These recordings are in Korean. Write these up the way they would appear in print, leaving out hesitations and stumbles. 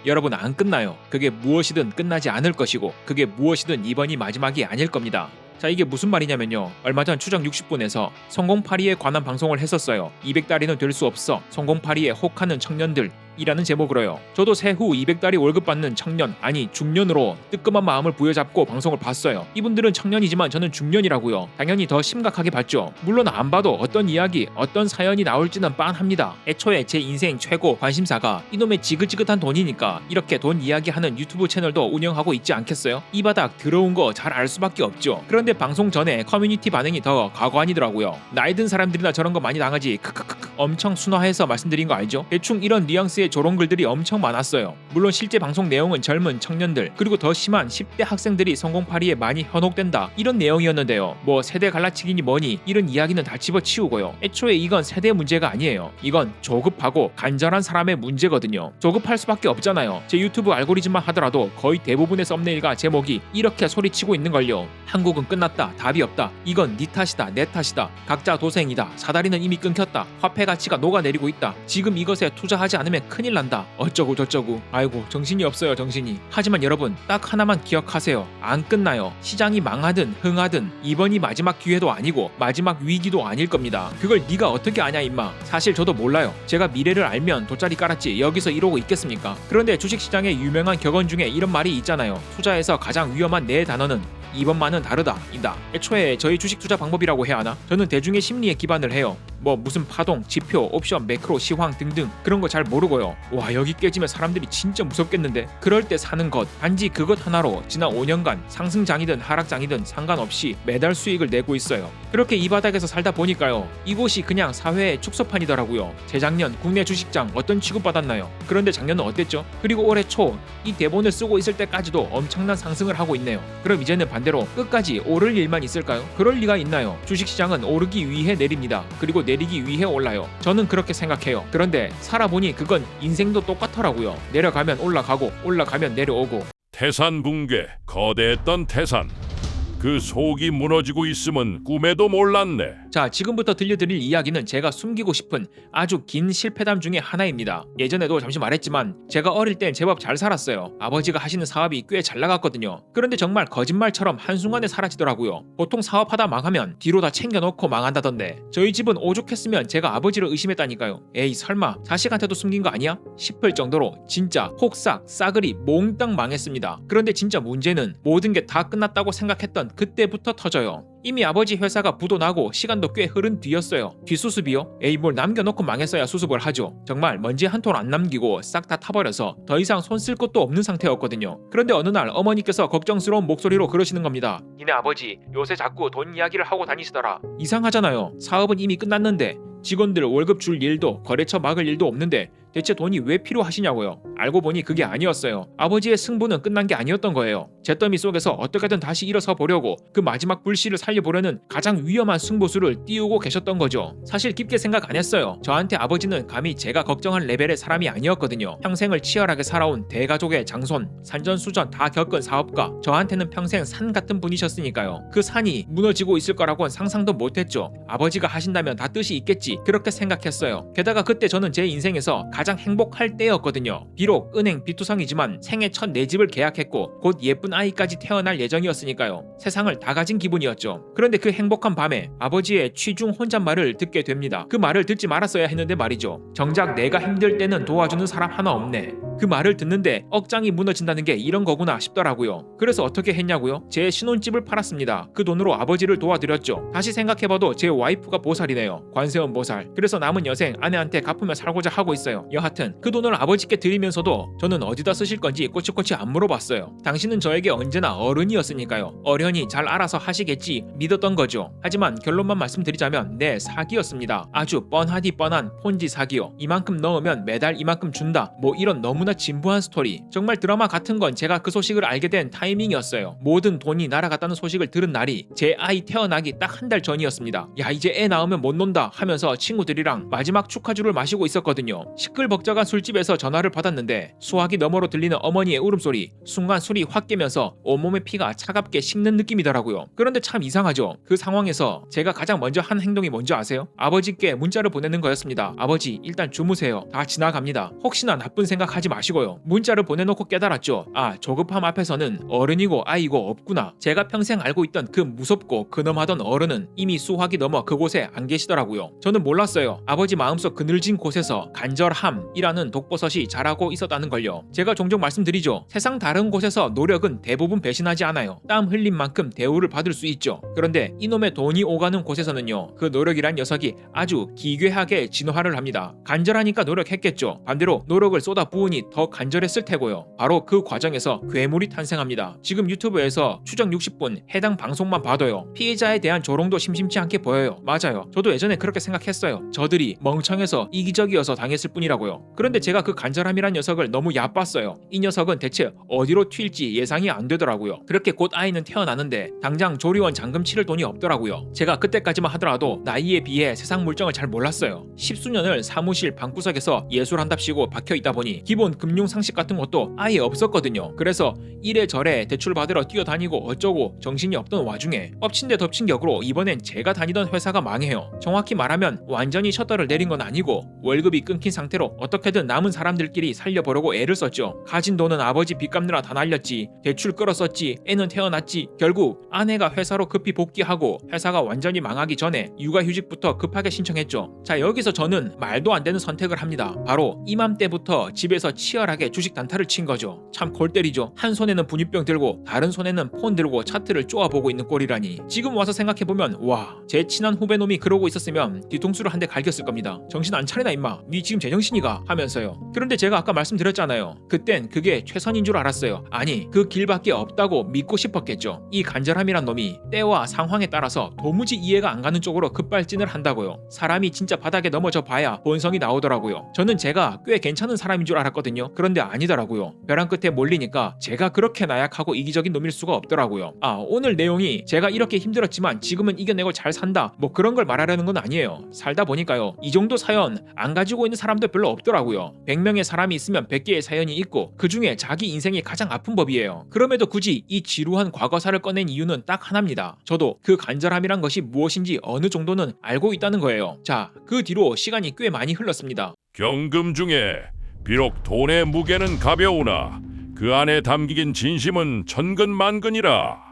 여러분 안 끝나요. 그게 무엇이든 끝나지 않을 것이고 그게 무엇이든 이번이 마지막이 아닐 겁니다. 자, 이게 무슨 말이냐면요. 얼마 전 추적 60분에서 성공파리에 관한 방송을 했었어요. 200달이는 될 수 없어. 성공파리에 혹하는 청년들 이라는 제목으로요. 저도 세후 200달이 월급 받는 청년, 아니 중년으로 뜨끔한 마음을 부여잡고 방송을 봤어요. 이분들은 청년이지만 저는 중년이라고요. 당연히 더 심각하게 봤죠. 물론 안 봐도 어떤 이야기, 어떤 사연이 나올지는 빤합니다. 애초에 제 인생 최고 관심사가 이놈의 지긋지긋한 돈이니까 이렇게 돈 이야기하는 유튜브 채널도 운영하고 있지 않겠어요? 이 바닥 들어온 거 잘 알 수밖에 없죠. 그런데 방송 전에 커뮤니티 반응이 더 가관이더라고요. 나이 든 사람들이나 저런 거 많이 당하지. 크크크크. 엄청 순화해서 말씀드린 거 알죠? 대충 이런 뉘앙스의 조롱 글들이 엄청 많았어요. 물론 실제 방송 내용은 젊은 청년들 그리고 더 심한 10대 학생들이 성공파리에 많이 현혹된다 이런 내용이었는데요. 뭐 세대 갈라치기니 뭐니 이런 이야기는 다 집어치우고요. 애초에 이건 세대 문제가 아니에요. 이건 조급하고 간절한 사람의 문제거든요. 조급할 수밖에 없잖아요. 제 유튜브 알고리즘만 하더라도 거의 대부분의 썸네일과 제목이 이렇게 소리치고 있는걸요. 한국은 끝났다. 답이 없다. 이건 네 탓이다. 내 탓이다. 각자 도생이다. 사다리는 이미 끊겼다. 화폐 가치가 녹아내리고 있다. 지금 이것에 투자하지 않으면 큰일 난다. 어쩌고 저쩌고. 아이고 정신이 없어요 정신이. 하지만 여러분 딱 하나만 기억하세요. 안 끝나요. 시장이 망하든 흥하든 이번이 마지막 기회도 아니고 마지막 위기도 아닐 겁니다. 그걸 네가 어떻게 아냐 임마. 사실 저도 몰라요. 제가 미래를 알면 돗자리 깔았지 여기서 이러고 있겠습니까. 그런데 주식시장의 유명한 격언 중에 이런 말이 있잖아요. 투자에서 가장 위험한 네 단어는 이번만은 다르다 이다. 애초에 저희 주식 투자 방법이라고 해야 하나? 저는 대중의 심리에 기반을 해요. 뭐 무슨 파동, 지표, 옵션, 매크로, 시황 등등 그런 거 잘 모르고요. 와 여기 깨지면 사람들이 진짜 무섭겠는데. 그럴 때 사는 것 단지 그것 하나로 지난 5년간 상승장이든 하락장이든 상관없이 매달 수익을 내고 있어요. 그렇게 이 바닥에서 살다 보니까요. 이곳이 그냥 사회의 축소판이더라고요. 재작년 국내 주식장 어떤 취급받았나요? 그런데 작년은 어땠죠? 그리고 올해 초 이 대본을 쓰고 있을 때까지도 엄청난 상승을 하고 있네요. 그럼 이제는 반대로 끝까지 오를 일만 있을까요? 그럴 리가 있나요? 주식시장은 오르기 위해 내립니다. 그리고 내리기 위해 올라요. 저는 그렇게 생각해요. 그런데 살아보니 그건 인생도 똑같더라고요. 내려가면 올라가고 올라가면 내려오고. 태산 붕괴, 거대했던 태산. 그 속이 무너지고 있음은 꿈에도 몰랐네. 자, 지금부터 들려드릴 이야기는 제가 숨기고 싶은 아주 긴 실패담 중에 하나입니다. 예전에도 잠시 말했지만 제가 어릴 땐 제법 잘 살았어요. 아버지가 하시는 사업이 꽤 잘 나갔거든요. 그런데 정말 거짓말처럼 한순간에 사라지더라고요. 보통 사업하다 망하면 뒤로 다 챙겨놓고 망한다던데 저희 집은 오죽했으면 제가 아버지를 의심했다니까요. 에이 설마 자식한테도 숨긴 거 아니야? 싶을 정도로 진짜 혹싹 싸그리 몽땅 망했습니다. 그런데 진짜 문제는 모든 게 다 끝났다고 생각했던 그때부터 터져요. 이미 아버지 회사가 부도 나고 시간도 꽤 흐른 뒤였어요. 뒷수습이요? 에이 뭘 남겨놓고 망했어야 수습을 하죠. 정말 먼지 한 톨 안 남기고 싹 다 타버려서 더 이상 손 쓸 것도 없는 상태였거든요. 그런데 어느 날 어머니께서 걱정스러운 목소리로 그러시는 겁니다. 니네 아버지 요새 자꾸 돈 이야기를 하고 다니시더라. 이상하잖아요. 사업은 이미 끝났는데 직원들 월급 줄 일도 거래처 막을 일도 없는데 대체 돈이 왜 필요하시냐고요. 알고 보니 그게 아니었어요. 아버지의 승부는 끝난 게 아니었던 거예요. 잿더미 속에서 어떻게든 다시 일어서 보려고 그 마지막 불씨를 살려보려는 가장 위험한 승부수를 띄우고 계셨던 거죠. 사실 깊게 생각 안 했어요. 저한테 아버지는 감히 제가 걱정할 레벨의 사람이 아니었거든요. 평생을 치열하게 살아온 대가족의 장손, 산전수전 다 겪은 사업가, 저한테는 평생 산 같은 분이셨으니까요. 그 산이 무너지고 있을 거라고는 상상도 못했죠. 아버지가 하신다면 다 뜻이 있겠지 그렇게 생각했어요. 게다가 그때 저는 제 인생에서 가장 행복할 때였거든요. 비록 은행 비투성이지만 생애 첫 내 집을 계약했고 곧 예쁜 아이까지 태어날 예정이었으니까요. 세상을 다 가진 기분이었죠. 그런데 그 행복한 밤에 아버지의 취중 혼잣말을 듣게 됩니다. 그 말을 듣지 말았어야 했는데 말이죠. 정작 내가 힘들 때는 도와주는 사람 하나 없네. 그 말을 듣는데 억장이 무너진다는 게 이런 거구나 싶더라고요. 그래서 어떻게 했냐고요? 제 신혼집을 팔았습니다. 그 돈으로 아버지를 도와드렸죠. 다시 생각해봐도 제 와이프가 보살이네요. 관세음 보살. 그래서 남은 여생 아내한테 갚으며 살고자 하고 있어요. 여하튼 그 돈을 아버지께 드리면서도 저는 어디다 쓰실 건지 꼬치꼬치 안 물어봤어요. 당신은 저에게 언제나 어른이었으니까요. 어련히 잘 알아서 하시겠지 믿었던 거죠. 하지만 결론만 말씀드리자면 네, 사기였습니다. 아주 뻔하디 뻔한 폰지 사기요. 이만큼 넣으면 매달 이만큼 준다. 뭐 이런 너무나 진부한 스토리. 정말 드라마 같은 건 제가 그 소식을 알게 된 타이밍이었어요. 모든 돈이 날아갔다는 소식을 들은 날이 제 아이 태어나기 딱 한 달 전이었습니다. 야 이제 애 낳으면 못 논다 하면서 친구들이랑 마지막 축하주를 마시고 있었거든요. 시끌벅적한 술집에서 전화를 받았는데 수화기 너머로 들리는 어머니의 울음소리, 순간 술이 확 깨면서 온몸의 피가 차갑게 식는 느낌이더라고요. 그런데 참 이상하죠. 그 상황에서 제가 가장 먼저 한 행동이 뭔지 아세요? 아버지께 문자를 보내는 거였습니다. 아버지, 일단 주무세요. 다 지나갑니다. 혹시나 나쁜 생각하지 마시고요. 문자를 보내놓고 깨달았죠. 아, 조급함 앞에서는 어른이고 아이고 없구나. 제가 평생 알고 있던 그 무섭고 근엄하던 어른은 이미 수화기 넘어 그곳에 안 계시더라고요. 저는 몰랐어요. 아버지 마음속 그늘진 곳에서 간절함이라는 독버섯이 자라고 있었다는 걸요. 제가 종종 말씀드리죠. 세상 다른 곳에서 노력은 대부분 배신하지 않아요. 땀 흘린 만큼 대우를 받을 수 있죠. 그런데 이놈의 돈이 오가는 곳에서는요. 그 노력이란 녀석이 아주 기괴하게 진화를 합니다. 간절하니까 노력했겠죠. 반대로 노력을 쏟아부으니 더 간절했을 테고요. 바로 그 과정에서 괴물이 탄생합니다. 지금 유튜브에서 추적 60분 해당 방송만 봐도요. 피해자에 대한 조롱도 심심치 않게 보여요. 맞아요. 저도 예전에 그렇게 생각했어요. 저들이 멍청해서 이기적이어서 당했을 뿐이라고요. 그런데 제가 그 간절함이란 녀석을 너무 얕봤어요. 이 녀석은 대체 어디로 튈지 예상이 안 되더라고요. 그렇게 곧 아이는 태어나는데 당장 조리원 잔금 치를 돈이 없더라고요. 제가 그때까지만 하더라도 나이에 비해 세상 물정을 잘 몰랐어요. 십수년을 사무실 방구석에서 예술한답시고 박혀있다 보니 기본 금융 상식 같은 것도 아예 없었거든요. 그래서 이래저래 대출 받으러 뛰어다니고 어쩌고 정신이 없던 와중에 엎친 데 덮친 격으로 이번엔 제가 다니던 회사가 망해요. 정확히 말하면 완전히 셔터를 내린 건 아니고 월급이 끊긴 상태로 어떻게든 남은 사람들끼리 살려보려고 애를 썼죠. 가진 돈은 아버지 빚 갚느라 다 날렸지, 대출 끌었었지, 애는 태어났지. 결국 아내가 회사로 급히 복귀하고 회사가 완전히 망하기 전에 육아휴직부터 급하게 신청했죠. 자, 여기서 저는 말도 안 되는 선택을 합니다. 바로 이맘때부터 집에서 치열하게 주식 단타를 친 거죠. 참 골 때리죠. 한 손에는 분유병 들고 다른 손에는 폰 들고 차트를 쪼아보고 있는 꼴이라니. 지금 와서 생각해보면 와, 제 친한 후배놈이 그러고 있었으면 뒤통수를 한 대 갈겼을 겁니다. 정신 안 차리나 임마, 니 지금 제정신이가 하면서요. 그런데 제가 아까 말씀드렸잖아요. 그땐 그게 최선인 줄 알았어요. 아니, 그 길밖에 없다고 믿고 싶었겠죠. 이 간절함이란 놈이 때와 상황에 따라서 도무지 이해가 안 가는 쪽으로 급발진을 한다고요. 사람이 진짜 바닥에 넘어져 봐야 본성이 나오더라고요. 저는 제가 꽤 괜찮은 사람인 줄 알았거든요. 그런데 아니더라고요. 벼랑 끝에 몰리니까 제가 그렇게 나약하고 이기적인 놈일 수가 없더라고요. 아, 오늘 내용이 제가 이렇게 힘들었지만 지금은 이겨내고 잘 산다, 뭐 그런 걸 말하려는 건 아니에요. 살다 보니까요, 이 정도 사연 안 가지고 있는 사람들 별로 없더라고요. 100명의 사람이 있으면 100개의 사연이 있고 그 중에 자기 인생이 가장 아픈 법이에요. 그럼에도 굳이 이 지루한 과거사를 꺼낸 이유는 딱 하나입니다. 저도 그 간절함이란 것이 무엇인지 어느 정도는 알고 있다는 거예요. 자, 그 뒤로 시간이 꽤 많이 흘렀습니다. 경금 중에 비록 돈의 무게는 가벼우나 그 안에 담긴 진심은 천근만근이라.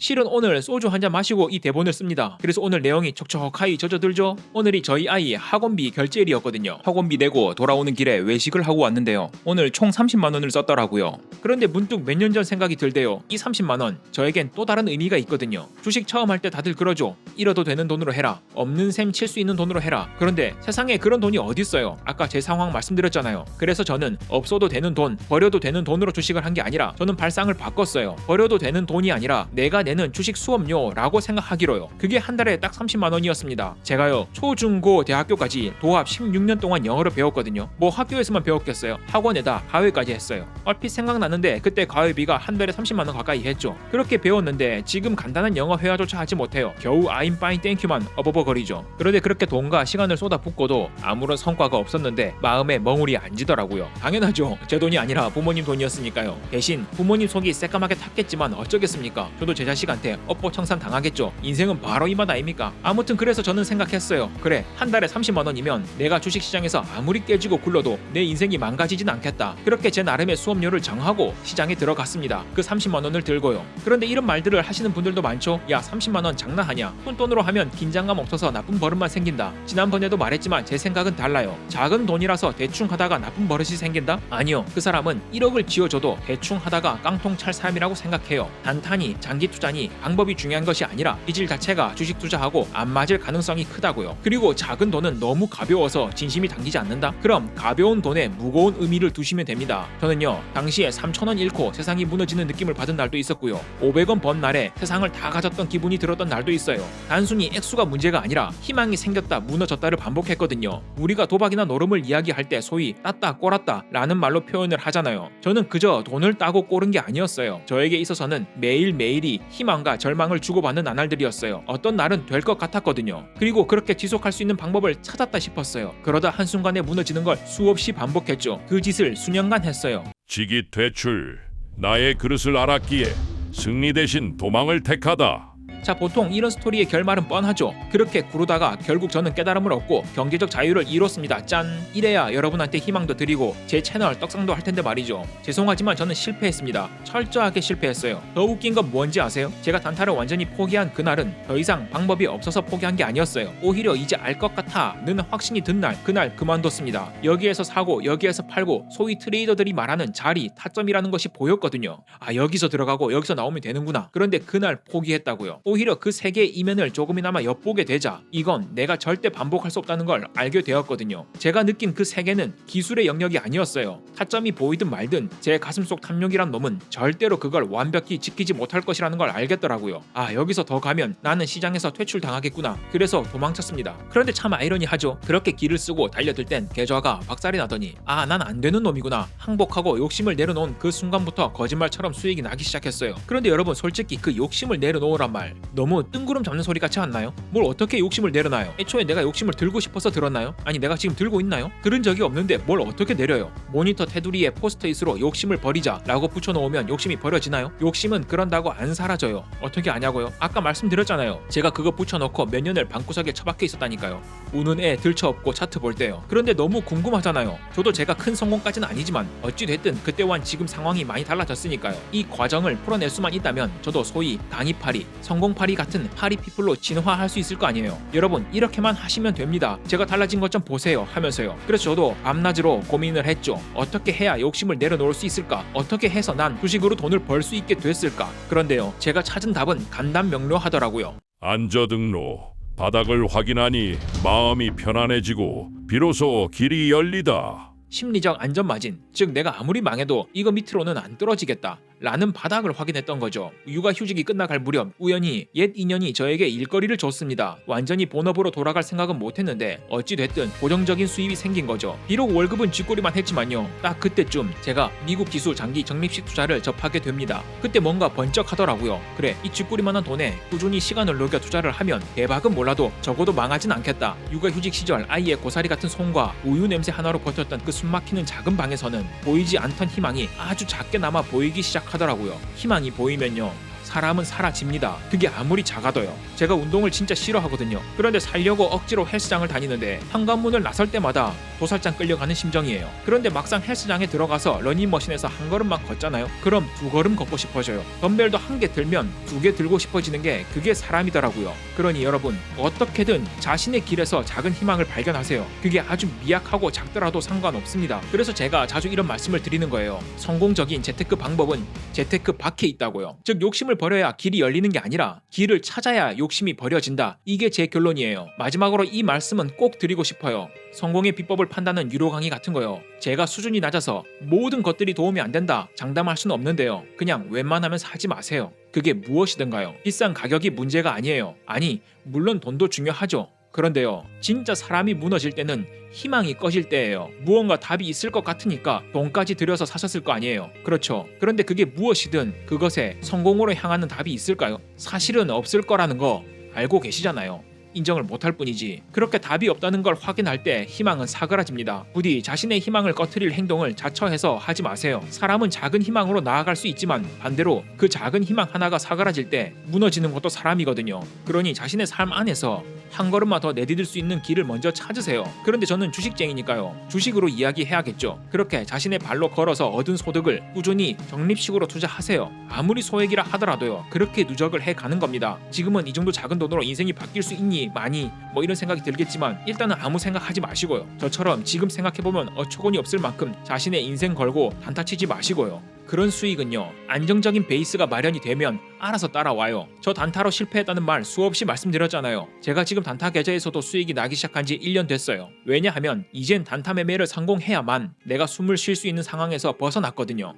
실은 오늘 소주 한잔 마시고 이 대본을 씁니다. 그래서 오늘 내용이 촉촉하게 젖어들죠. 오늘이 저희 아이의 학원비 결제일이었거든요. 학원비 내고 돌아오는 길에 외식을 하고 왔는데요. 오늘 총 30만 원을 썼더라고요. 그런데 문득 몇 년 전 생각이 들대요. 이 30만 원 저에겐 또 다른 의미가 있거든요. 주식 처음 할 때 다들 그러죠. 잃어도 되는 돈으로 해라, 없는 셈 칠 수 있는 돈으로 해라. 그런데 세상에 그런 돈이 어딨어요. 아까 제 상황 말씀드렸잖아요. 그래서 저는 없어도 되는 돈, 버려도 되는 돈으로 주식을 한 게 아니라 저는 발상을 바꿨어요. 버려도 되는 돈이 아니라 내가 내는 주식 수업료라고 생각하기로요. 그게 한 달에 딱 30만 원이었습니다. 제가요, 초중고 대학교까지 도합 16년 동안 영어를 배웠거든요. 뭐 학교에서만 배웠겠어요. 학원에다 과외까지 했어요. 얼핏 생각나는데 그때 과외비가 한 달에 30만 원 가까이 했죠. 그렇게 배웠는데 지금 간단한 영어 회화조차 하지 못해요. 겨우 I'm fine thank you만 어버버거리죠. 그런데 그렇게 돈과 시간을 쏟아붓고도 아무런 성과가 없었는데 마음에 멍울이 안 지더라고요. 당연하죠. 제 돈이 아니라 부모님 돈이었으니까요. 대신 부모님 속이 새까맣게 탔겠지만 어쩌겠습니까. 저도 제 자식한테 업보청산 당하겠죠. 인생은 바로 이 맛 아닙니까? 아무튼 그래서 저는 생각했어요. 그래, 한 달에 30만 원이면 내가 주식시장에서 아무리 깨지고 굴러도 내 인생이 망가지진 않겠다. 그렇게 제 나름의 수업료를 정하고 시장에 들어갔습니다. 그 30만 원을 들고요. 그런데 이런 말들을 하시는 분들도 많죠. 야, 30만 원 장난하냐? 푼돈으로 하면 긴장감 없어서 나쁜 버릇만 생긴다. 지난번에도 말했지만 제 생각은 달라요. 작은 돈이라서 대충 하다가 나쁜 버릇이 생긴다? 아니요. 그 사람은 1억을 쥐어줘도 대충 하다가 깡통 찰 사람이라고 생각해요. 단타니 장기 투자니 방법이 중요한 것이 아니라 기질 자체가 주식 투자하고 안 맞을 가능성이 크다고요. 그리고 작은 돈은 너무 가벼워서 진심이 당기지 않는다? 그럼 가벼운 돈에 무거운 의미를 두시면 됩니다. 저는요, 당시에 3,000원 잃고 세상이 무너지는 느낌을 받은 날도 있었고요. 500원 번 날에 세상을 다 가졌던 기분이 들었던 날도 있어요. 단순히 액수가 문제가 아니라 희망이 생겼다 무너졌다를 반복했거든요. 우리가 도박이나 노름을 이야기할 때 소위 땄다 꼬랐다 라는 말로 표현을 하잖아요. 저는 그저 돈을 따고 꼬른 게 아니었어요. 저에게 있어서는 매일매일이 희망과 절망을 주고받는 나날들이었어요. 어떤 날은 될 것 같았거든요. 그리고 그렇게 지속할 수 있는 방법을 찾았다 싶었어요. 그러다 한순간에 무너지는 걸 수없이 반복했죠. 그 짓을 수년간 했어요. 직이 퇴출. 나의 그릇을 알았기에 승리 대신 도망을 택하다. 자, 보통 이런 스토리의 결말은 뻔하죠. 그렇게 구르다가 결국 저는 깨달음을 얻고 경제적 자유를 이뤘습니다. 짠! 이래야 여러분한테 희망도 드리고 제 채널 떡상도 할 텐데 말이죠. 죄송하지만 저는 실패했습니다. 철저하게 실패했어요. 더 웃긴 건 뭔지 아세요? 제가 단타를 완전히 포기한 그날은 더 이상 방법이 없어서 포기한 게 아니었어요. 오히려 이제 알 것 같아는 확신이 든 날, 그날 그만뒀습니다. 여기에서 사고 여기에서 팔고 소위 트레이더들이 말하는 자리, 타점이라는 것이 보였거든요. 아, 여기서 들어가고 여기서 나오면 되는구나. 그런데 그날 포기했다고요. 오히려 그 세 개의 이면을 조금이나마 엿보게 되자 이건 내가 절대 반복할 수 없다는 걸 알게 되었거든요. 제가 느낀 그 세 개는 기술의 영역이 아니었어요. 타점이 보이든 말든 제 가슴속 탐욕이란 놈은 절대로 그걸 완벽히 지키지 못할 것이라는 걸 알겠더라고요. 아, 여기서 더 가면 나는 시장에서 퇴출당하겠구나. 그래서 도망쳤습니다. 그런데 참 아이러니하죠. 그렇게 길을 쓰고 달려들 땐 계좌가 박살이 나더니 아, 난 안 되는 놈이구나. 항복하고 욕심을 내려놓은 그 순간부터 거짓말처럼 수익이 나기 시작했어요. 그런데 여러분, 솔직히 그 욕심을 내려놓으란 말 너무 뜬구름 잡는 소리 같지 않나요? 뭘 어떻게 욕심을 내려놔요? 애초에 내가 욕심을 들고 싶어서 들었나요? 아니, 내가 지금 들고 있나요? 들은 적이 없는데 뭘 어떻게 내려요? 모니터 테두리에 포스트잇으로 욕심을 버리자 라고 붙여놓으면 욕심이 버려지나요? 욕심은 그런다고 안 사라져요. 어떻게 아냐고요? 아까 말씀드렸잖아요. 제가 그거 붙여놓고 몇 년을 방구석에 처박혀 있었다니까요. 우는 애 들쳐업고 차트 볼 때요. 그런데 너무 궁금하잖아요. 저도 제가 큰 성공까지는 아니지만 어찌됐든 그때와는 지금 상황이 많이 달라졌으니까요. 이 과정을 풀어낼 수만 있다면 저도 소위 강의파리, 성공파리 같은 파리피플로 진화할 수 있을 거 아니에요. 여러분, 이렇게만 하시면 됩니다. 제가 달라진 것 좀 보세요 하면서요. 그래서 저도 밤낮으로 고민을 했죠. 어떻게 해야 욕심을 내려놓을 수 있을까? 어떻게 해서 난 주식으로 돈을 벌 수 있게 됐을까? 그런데요, 제가 찾은 답은 간단명료하더라고요. 안저등로. 바닥을 확인하니 마음이 편안해지고 비로소 길이 열리다. 심리적 안전마진, 즉 내가 아무리 망해도 이거 밑으로는 안 떨어지겠다 라는 바닥을 확인했던 거죠. 육아휴직이 끝나갈 무렵 우연히 옛 인연이 저에게 일거리를 줬습니다. 완전히 본업으로 돌아갈 생각은 못했는데 어찌됐든 고정적인 수입이 생긴 거죠. 비록 월급은 쥐꼬리만 했지만요, 딱 그때쯤 제가 미국 기술 장기 적립식 투자를 접하게 됩니다. 그때 뭔가 번쩍하더라고요. 그래, 이 쥐꼬리만한 돈에 꾸준히 시간을 녹여 투자를 하면 대박은 몰라도 적어도 망하진 않겠다. 육아휴직 시절 아이의 고사리 같은 손과 우유 냄새 하나로 버텼던 그 숨막히는 작은 방에서는 보이지 않던 희망이 아주 작게나마 보이기 시작하더라고요. 희망이 보이면요, 사람은 사라집니다. 그게 아무리 작아도요. 제가 운동을 진짜 싫어하거든요. 그런데 살려고 억지로 헬스장을 다니는데 현관문을 나설 때마다 도살장 끌려가는 심정이에요. 그런데 막상 헬스장에 들어가서 러닝머신에서 한 걸음만 걷잖아요. 그럼 두 걸음 걷고 싶어져요. 덤벨도 한 개 들면 두 개 들고 싶어지는 게 그게 사람이더라고요. 그러니 여러분, 어떻게든 자신의 길에서 작은 희망을 발견하세요. 그게 아주 미약하고 작더라도 상관없습니다. 그래서 제가 자주 이런 말씀을 드리는 거예요. 성공적인 재테크 방법은 재테크 밖에 있다고요. 즉, 욕심을 버려야 길이 열리는 게 아니라 길을 찾아야 욕심이 버려진다. 이게 제 결론이에요. 마지막으로 이 말씀은 꼭 드리고 싶어요. 성공의 비법을 판다는 유료 강의 같은 거요. 제가 수준이 낮아서 모든 것들이 도움이 안 된다 장담할 수는 없는데요. 그냥 웬만하면 사지 마세요. 그게 무엇이든가요. 비싼 가격이 문제가 아니에요. 아니, 물론 돈도 중요하죠. 그런데요, 진짜 사람이 무너질 때는 희망이 꺼질 때예요. 무언가 답이 있을 것 같으니까 돈까지 들여서 사셨을 거 아니에요. 그렇죠. 그런데 그게 무엇이든 그것에 성공으로 향하는 답이 있을까요? 사실은 없을 거라는 거 알고 계시잖아요. 인정을 못할 뿐이지. 그렇게 답이 없다는 걸 확인할 때 희망은 사그라집니다. 부디 자신의 희망을 꺼트릴 행동을 자처해서 하지 마세요. 사람은 작은 희망으로 나아갈 수 있지만 반대로 그 작은 희망 하나가 사그라질 때 무너지는 것도 사람이거든요. 그러니 자신의 삶 안에서 한 걸음만 더 내디딜 수 있는 길을 먼저 찾으세요. 그런데 저는 주식쟁이니까요. 주식으로 이야기해야겠죠. 그렇게 자신의 발로 걸어서 얻은 소득을 꾸준히 적립식으로 투자하세요. 아무리 소액이라 하더라도요. 그렇게 누적을 해가는 겁니다. 지금은 이 정도 작은 돈으로 인생이 바뀔 수 있니? 많이? 뭐 이런 생각이 들겠지만 일단은 아무 생각하지 마시고요. 저처럼 지금 생각해보면 어처구니 없을 만큼 자신의 인생 걸고 단타치지 마시고요. 그런 수익은요, 안정적인 베이스가 마련이 되면 알아서 따라와요. 저 단타로 실패했다는 말 수없이 말씀드렸잖아요. 제가 지금 단타 계좌에서도 수익이 나기 시작한 지 1년 됐어요. 왜냐하면 이젠 단타 매매를 성공해야만 내가 숨을 쉴 수 있는 상황에서 벗어났거든요.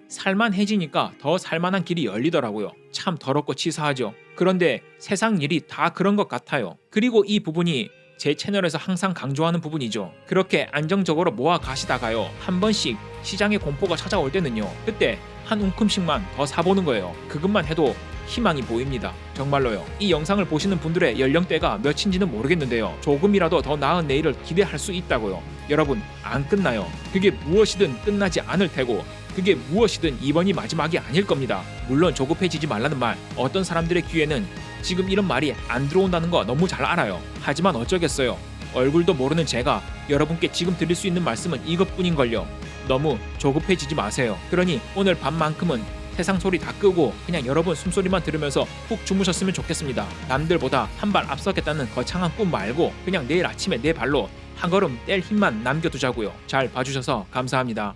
살만해지니까 더 살만한 길이 열리더라고요. 참 더럽고 치사하죠. 그런데 세상 일이 다 그런 것 같아요. 그리고 이 부분이 제 채널에서 항상 강조하는 부분이죠. 그렇게 안정적으로 모아 가시다가요, 한 번씩 시장의 공포가 찾아올 때는요, 그때 한 움큼씩만 더 사보는 거예요. 그것만 해도 희망이 보입니다. 정말로요. 이 영상을 보시는 분들의 연령대가 몇인지는 모르겠는데요, 조금이라도 더 나은 내일을 기대할 수 있다고요. 여러분, 안 끝나요. 그게 무엇이든 끝나지 않을 테고, 그게 무엇이든 이번이 마지막이 아닐 겁니다. 물론 조급해지지 말라는 말, 어떤 사람들의 귀에는 지금 이런 말이 안 들어온다는 거 너무 잘 알아요. 하지만 어쩌겠어요. 얼굴도 모르는 제가 여러분께 지금 드릴 수 있는 말씀은 이것뿐인걸요. 너무 조급해지지 마세요. 그러니 오늘 밤만큼은 세상 소리 다 끄고 그냥 여러분 숨소리만 들으면서 푹 주무셨으면 좋겠습니다. 남들보다 한 발 앞서겠다는 거창한 꿈 말고 그냥 내일 아침에 내 발로 한 걸음 뗄 힘만 남겨두자고요. 잘 봐주셔서 감사합니다.